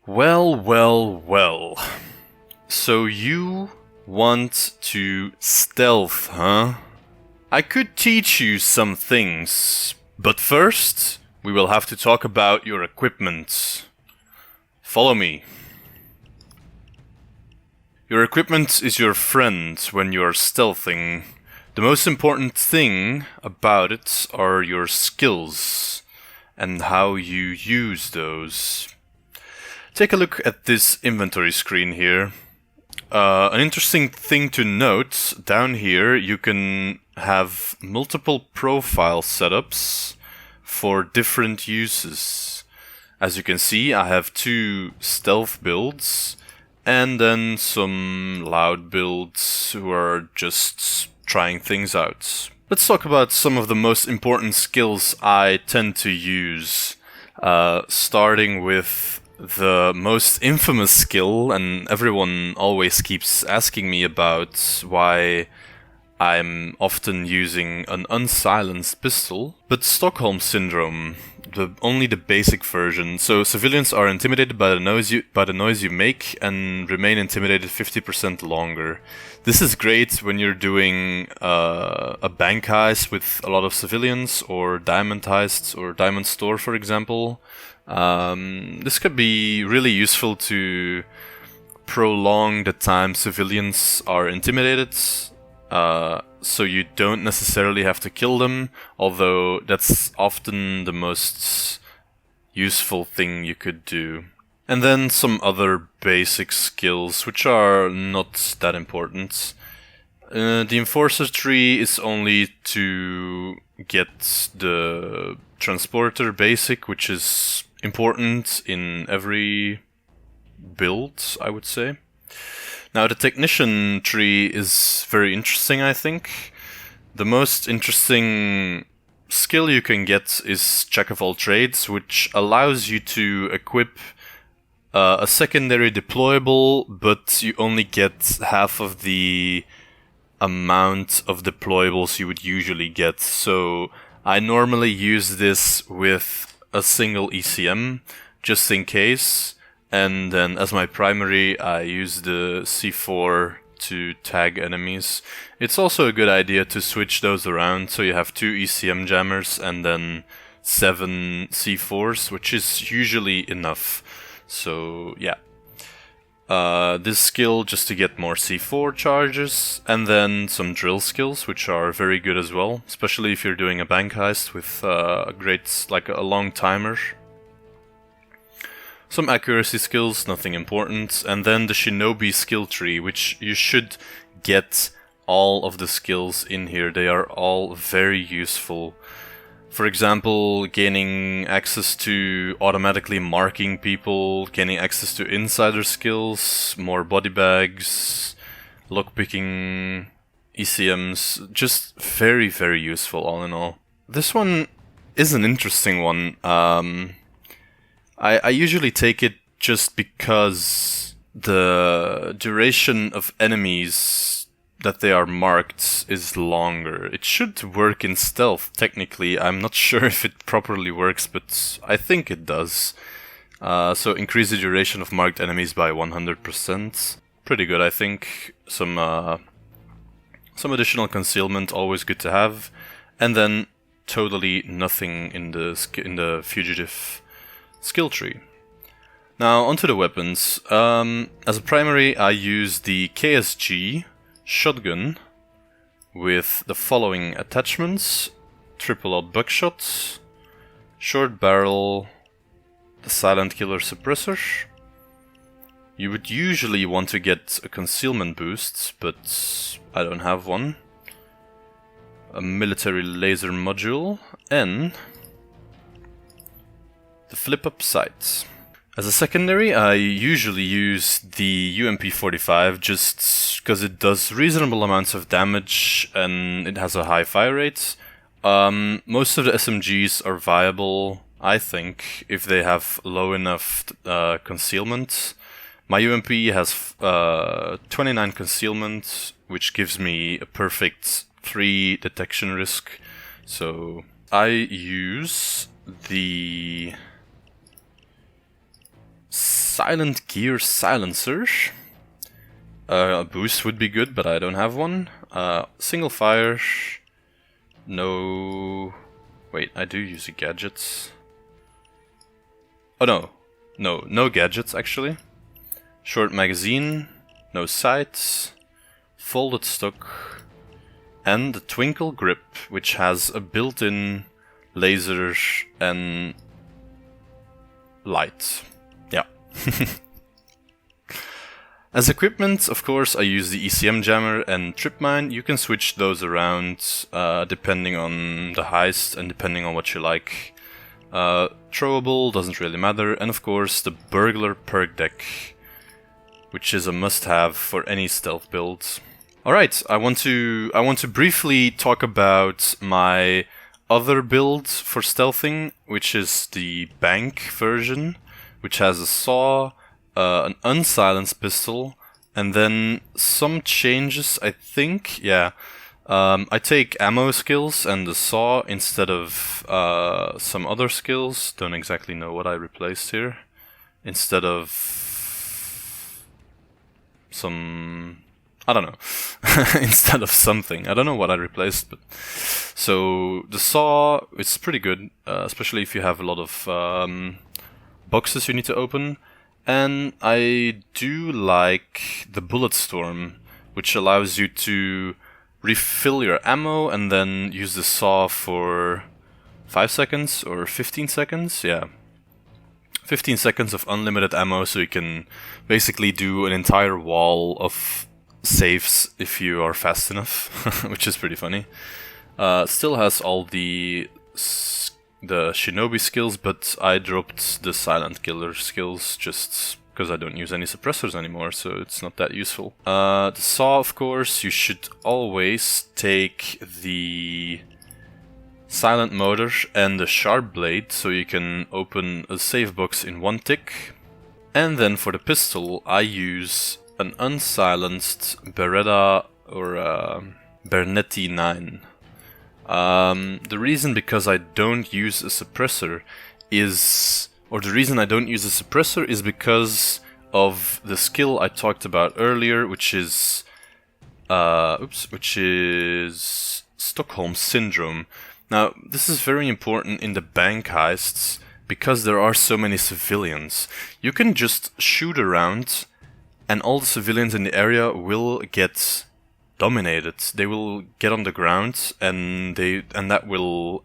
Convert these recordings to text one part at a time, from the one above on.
Well, well, well. So you want to stealth, huh? I could teach you some things, but first we will have to talk about your equipment. Follow me. Your equipment is your friend when you are stealthing. The most important thing about it are your skills and how you use those. Take a look at this inventory screen here. An interesting thing to note, down here you can have multiple profile setups for different uses. As you can see, I have 2 stealth builds and then some loud builds who are just trying things out. Let's talk about some of the most important skills I tend to use, starting with the most infamous skill, and everyone always keeps asking me about why I'm often using an unsilenced pistol, but Stockholm Syndrome, only the basic version. So civilians are intimidated by the noise you make and remain intimidated 50% longer. This is great when you're doing a bank heist with a lot of civilians, or diamond heists, or diamond store, for example. This could be really useful to prolong the time civilians are intimidated, so you don't necessarily have to kill them, although that's often the most useful thing you could do. And then some other basic skills, which are not that important. The Enforcer tree is only to get the Transporter basic, which is important in every build, I would say. Now, the Technician tree is very interesting, I think. The most interesting skill you can get is Jack of all trades, which allows you to equip a secondary deployable, but you only get half of the amount of deployables you would usually get. So I normally use this with a single ECM, just in case, and then as my primary I use the C4 to tag enemies. It's also a good idea to switch those around, so you have 2 ECM jammers and then 7 C4s, which is usually enough. So yeah, this skill just to get more C4 charges, and then some drill skills, which are very good as well, especially if you're doing a bank heist with a great, like a long timer. Some accuracy skills, nothing important, and then the Shinobi skill tree, which you should get all of the skills in here. They are all very useful. For example, gaining access to automatically marking people, gaining access to insider skills, more body bags, lockpicking, ECMs, just very, very useful all in all. This one is an interesting one. I usually take it just because the duration of enemies that they are marked is longer. It should work in stealth, technically. I'm not sure if it properly works, but I think it does. So increase the duration of marked enemies by 100%. Pretty good, I think. Some additional concealment, always good to have. And then totally nothing in the fugitive skill tree. Now onto the weapons. As a primary, I use the KSG shotgun with the following attachments: triple aught buckshot, short barrel, the silent killer suppressor. You would usually want to get a concealment boost, but I don't have one. A military laser module and the flip-up sight. As a secondary, I usually use the UMP45 just because it does reasonable amounts of damage and it has a high fire rate. Most of the SMGs are viable, I think, if they have low enough concealment. My UMP has 29 concealment, which gives me a perfect 3 detection risk. So I use the silent gear silencer. A boost would be good, but I don't have one. Single fire. No... Wait, I do use the gadgets. Oh no. No gadgets actually. Short magazine. No sights. Folded stock. And the twinkle grip, which has a built-in laser and light. Yeah. As equipment, of course, I use the ECM jammer and trip mine. You can switch those around depending on the heist and depending on what you like. Throwable doesn't really matter, and of course the burglar perk deck, which is a must-have for any stealth build. All right, I want to briefly talk about my other build for stealthing, which is the bank version, which has a saw, an unsilenced pistol, and then some changes, I think. Yeah, I take ammo skills and the saw instead of some other skills. Don't exactly know what I replaced here. Instead of some... I don't know. Instead of something. I don't know what I replaced, but... So, the saw is pretty good, especially if you have a lot of boxes you need to open. And I do like the bullet storm, which allows you to refill your ammo and then use the saw for 5 seconds or 15 seconds, yeah. 15 seconds of unlimited ammo, so you can basically do an entire wall of saves if you are fast enough, which is pretty funny. Still has all the shinobi skills, but I dropped the silent killer skills just because I don't use any suppressors anymore, so it's not that useful. The saw, of course, you should always take the silent motor and the sharp blade, so you can open a save box in one tick. And then for the pistol, I use an unsilenced Beretta or Bernetti 9. The reason because I don't use a suppressor is... Or the reason I don't use a suppressor is because of the skill I talked about earlier, which is... which is Stockholm Syndrome. Now, this is very important in the bank heists, because there are so many civilians. You can just shoot around, and all the civilians in the area will get dominated. They will get on the ground, and that will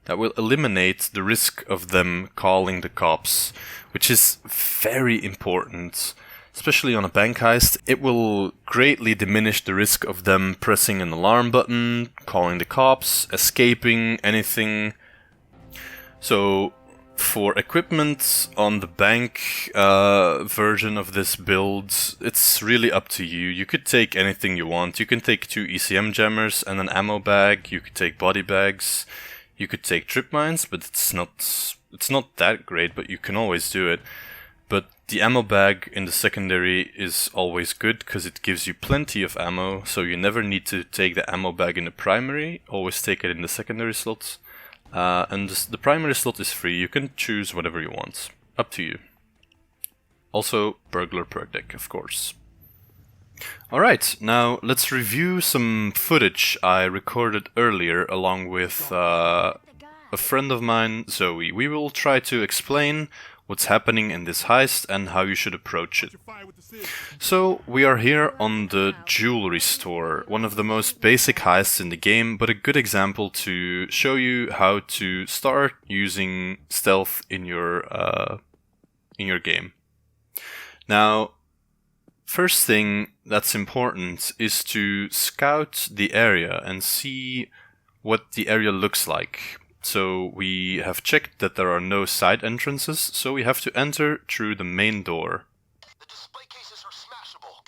eliminate the risk of them calling the cops, which is very important. Especially on a bank heist, it will greatly diminish the risk of them pressing an alarm button, calling the cops, escaping, anything. So, for equipment on the bank version of this build, it's really up to you. You could take anything you want. You can take 2 ECM jammers and an ammo bag. You could take body bags. You could take trip mines, but it's not that great, but you can always do it. But the ammo bag in the secondary is always good because it gives you plenty of ammo, so you never need to take the ammo bag in the primary. Always take it in the secondary slots. And the primary slot is free. You can choose whatever you want. Up to you. Also, burglar perk deck, of course. Alright, now let's review some footage I recorded earlier along with a friend of mine, Zoe. We will try to explain what's happening in this heist and how you should approach it. So, we are here on the jewelry store, one of the most basic heists in the game, but a good example to show you how to start using stealth in your game. Now, first thing that's important is to scout the area and see what the area looks like. So we have checked that there are no side entrances, so we have to enter through the main door. The display cases are smashable.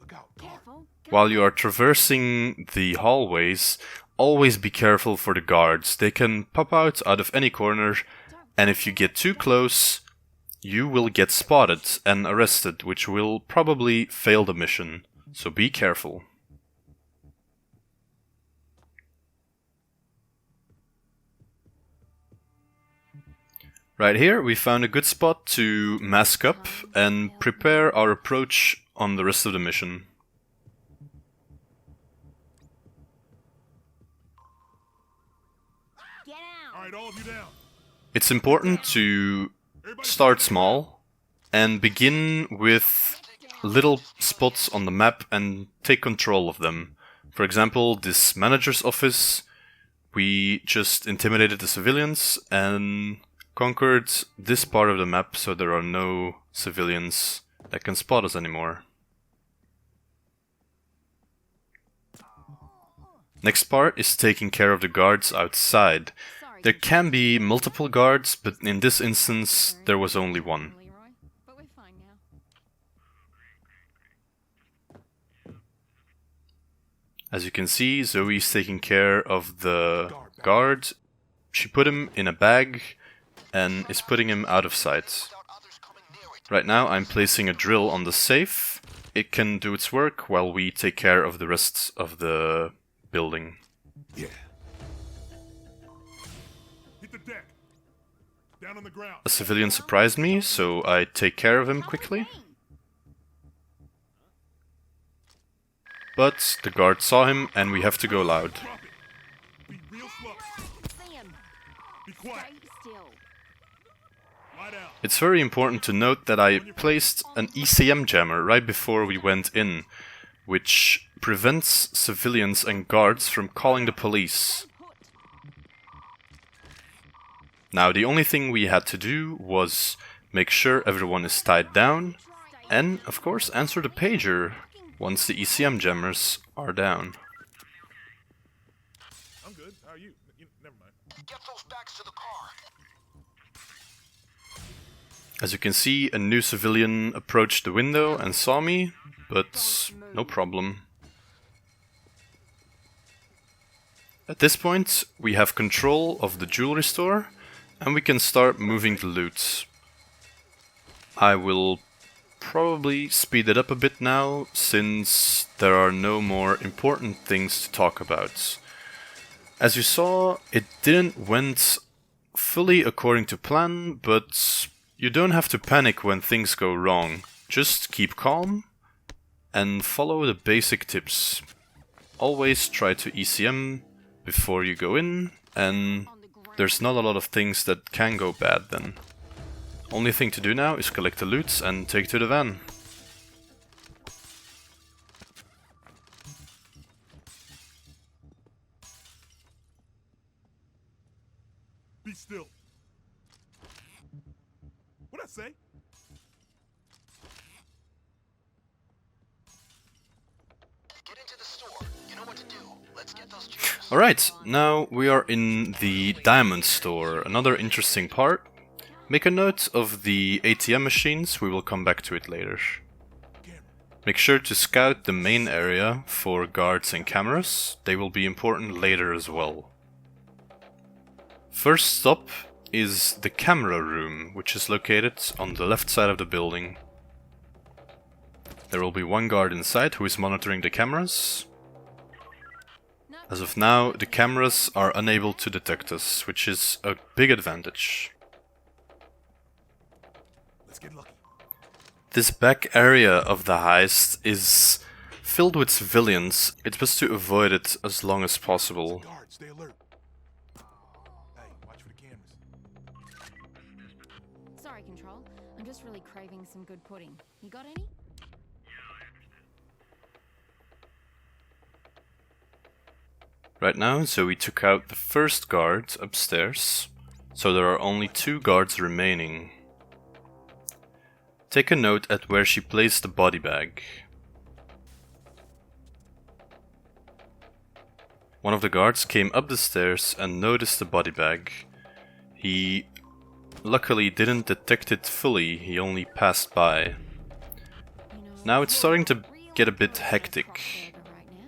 Look out. Careful. While you are traversing the hallways, always be careful for the guards. They can pop out of any corner, and if you get too close, you will get spotted and arrested, which will probably fail the mission. So be careful. Right here we found a good spot to mask up and prepare our approach on the rest of the mission. Alright, all of you down. It's important to start small and begin with little spots on the map and take control of them. For example, this manager's office, we just intimidated the civilians and conquered this part of the map so there are no civilians that can spot us anymore. Next part is taking care of the guards outside. There can be multiple guards, but in this instance there was only one. As you can see, Zoe's taking care of the guard. She put him in a bag and is putting him out of sight. Right now I'm placing a drill on the safe. It can do its work while we take care of the rest of the building. Yeah. Hit the deck. Down on the ground. A civilian surprised me, so I take care of him quickly. But the guard saw him and we have to go loud. Drop it. Be real slow. Be quiet. Lie down. It's very important to note that I placed an ECM jammer right before we went in, which prevents civilians and guards from calling the police. Now the only thing we had to do was make sure everyone is tied down and, of course, answer the pager once the ECM jammers are down. I'm good. How are you? Never mind. Get those bags to the car. As you can see, a new civilian approached the window and saw me, but no problem. At this point, we have control of the jewelry store and we can start moving the loot. I will probably speed it up a bit now, since there are no more important things to talk about. As you saw, it didn't went fully according to plan, but you don't have to panic when things go wrong. Just keep calm and follow the basic tips. Always try to ECM before you go in, and there's not a lot of things that can go bad then. Only thing to do now is collect the loot and take to the van. Be still. What'd I say? Get into the store. You know what to do. Let's get those jewels. Alright, now we are in the diamond store. Another interesting part. Make a note of the ATM machines, we will come back to it later. Make sure to scout the main area for guards and cameras, they will be important later as well. First stop is the camera room, which is located on the left side of the building. There will be one guard inside who is monitoring the cameras. As of now, the cameras are unable to detect us, which is a big advantage. Let's get lucky. This back area of the heist is filled with civilians. It's best to avoid it as long as possible. Guard, stay alert. Hey, watch for the cameras. Sorry, Control. I'm just really craving some good pudding. You got any? Right now, Zoe took out the first guard upstairs, so there are only 2 guards remaining. Take a note at where she placed the body bag. One of the guards came up the stairs and noticed the body bag. He luckily didn't detect it fully, he only passed by. Now it's starting to get a bit hectic.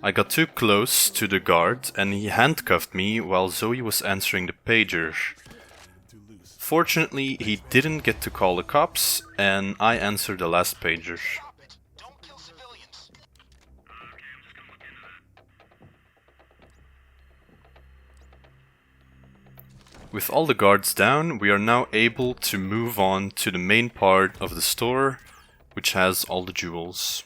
I got too close to the guard and he handcuffed me while Zoe was answering the pager. Fortunately, he didn't get to call the cops and I answered the last pager. Drop it. Don't kill civilians. With all the guards down, we are now able to move on to the main part of the store, which has all the jewels.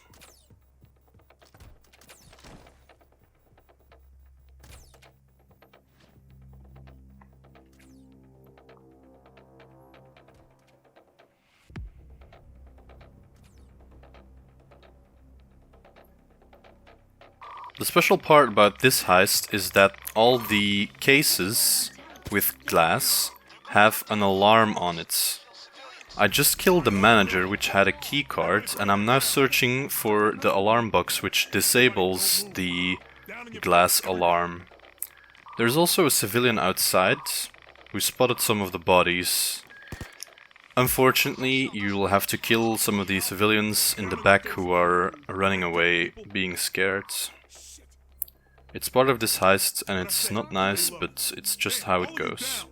The special part about this heist is that all the cases with glass have an alarm on it. I just killed the manager, which had a key card, and I'm now searching for the alarm box which disables the glass alarm. There's also a civilian outside who spotted some of the bodies. Unfortunately, you'll have to kill some of the civilians in the back who are running away, being scared. It's part of this heist and it's not nice, but it's just how it goes.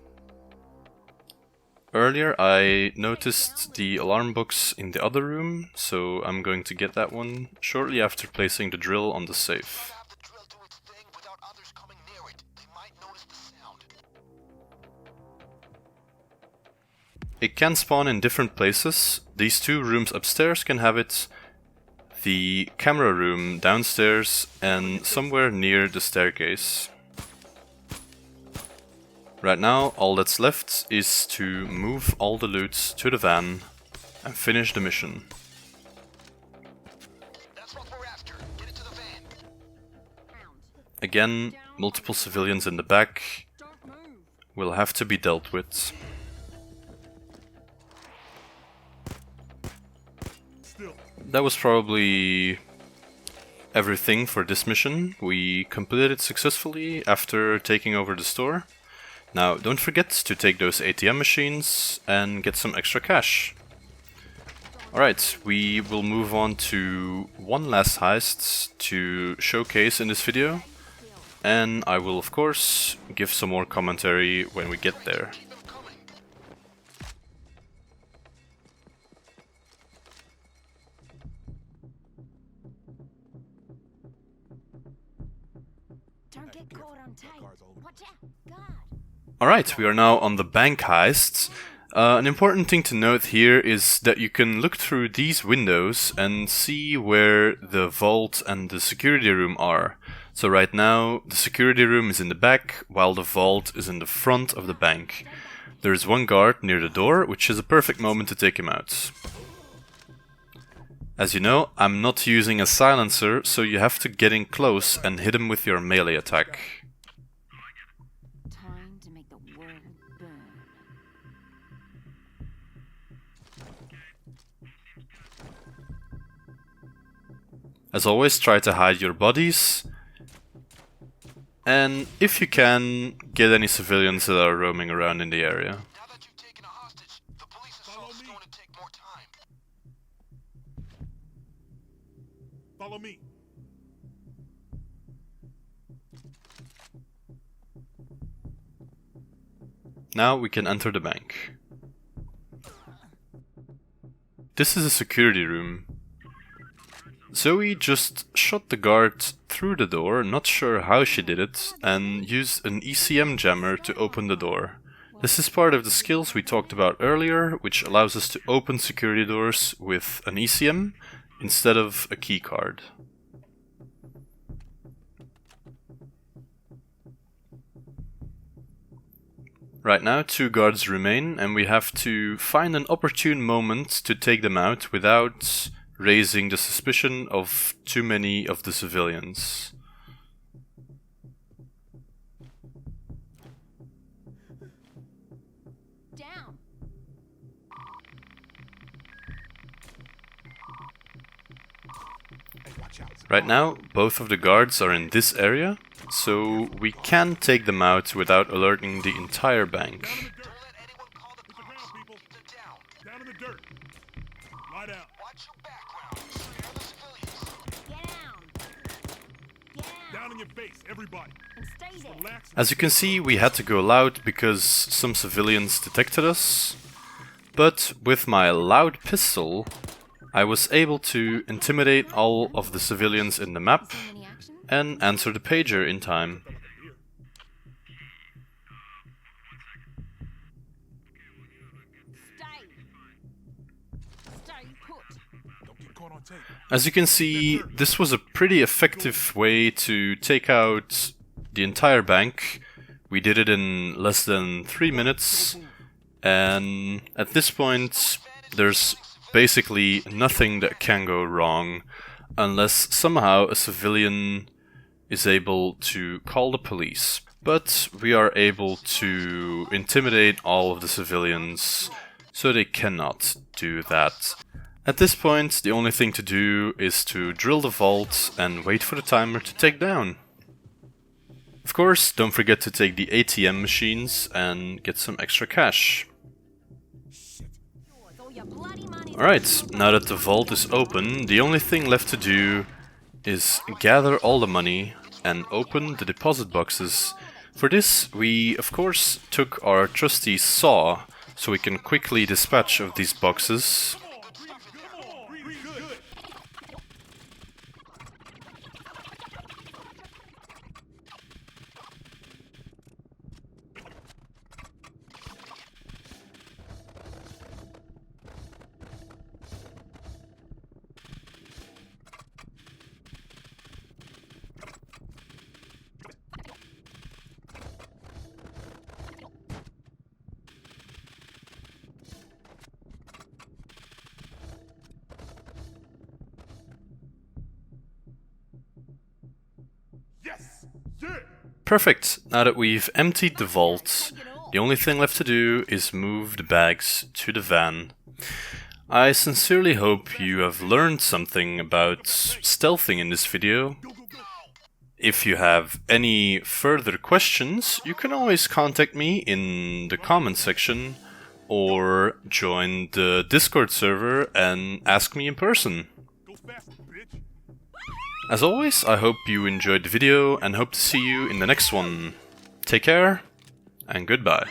Earlier I noticed the alarm box in the other room, so I'm going to get that one shortly after placing the drill on the safe. Have the drill do its thing without others coming near it. They might notice the sound. It can spawn in different places. These two rooms upstairs can have it, the camera room downstairs, and somewhere near the staircase. Right now, all that's left is to move all the loot to the van and finish the mission. That's what we're after. Get it to the van. Again, multiple civilians in the back will have to be dealt with. That was probably everything for this mission. We completed it successfully after taking over the store. Now, don't forget to take those ATM machines and get some extra cash. Alright, we will move on to one last heist to showcase in this video. And I will, of course, give some more commentary when we get there. Keep them coming. Don't get caught on tape. Watch out. Guard. Alright, we are now on the bank heist. An important thing to note here is that you can look through these windows and see where the vault and the security room are. So right now, the security room is in the back, while the vault is in the front of the bank. There is one guard near the door, which is a perfect moment to take him out. As you know, I'm not using a silencer, so you have to get in close and hit him with your melee attack. Time to make the world burn. As always, try to hide your bodies. And if you can, get any civilians that are roaming around in the area. Now that you've taken a hostage, the police assault's going to take more time. Follow me. Now we can enter the bank. This is a security room. Zoe just shot the guard through the door, not sure how she did it, and used an ECM jammer to open the door. This is part of the skills we talked about earlier, which allows us to open security doors with an ECM instead of a key card. Right now, 2 guards remain, and we have to find an opportune moment to take them out without raising the suspicion of too many of the civilians. Down. Right now, both of the guards are in this area, so we can take them out without alerting the entire bank. Don't let anyone call the cops. people. Keep them down. Down in the dirt. Lie down. Watch your background. Spare the civilians. Get down. Get down. Down in your face, everybody. And stay there. Relax. As you can see, we had to go loud because some civilians detected us, but with my loud pistol, I was able to intimidate all of the civilians in the map Any action? and answer the pager in time. As you can see, this was a pretty effective way to take out the entire bank. We did it in less than 3 minutes, and at this point there's basically nothing that can go wrong unless somehow a civilian is able to call the police. But we are able to intimidate all of the civilians, so they cannot do that. At this point, the only thing to do is to drill the vault and wait for the timer to tick down. Of course, don't forget to take the ATM machines and get some extra cash. Alright, now that the vault is open, the only thing left to do is gather all the money and open the deposit boxes. For this, we of course took our trusty saw, so we can quickly dispatch of these boxes. Perfect! Now that we've emptied the vault, the only thing left to do is move the bags to the van. I sincerely hope you have learned something about stealthing in this video. If you have any further questions, you can always contact me in the comment section or join the Discord server and ask me in person. As always, I hope you enjoyed the video and hope to see you in the next one. Take care and goodbye.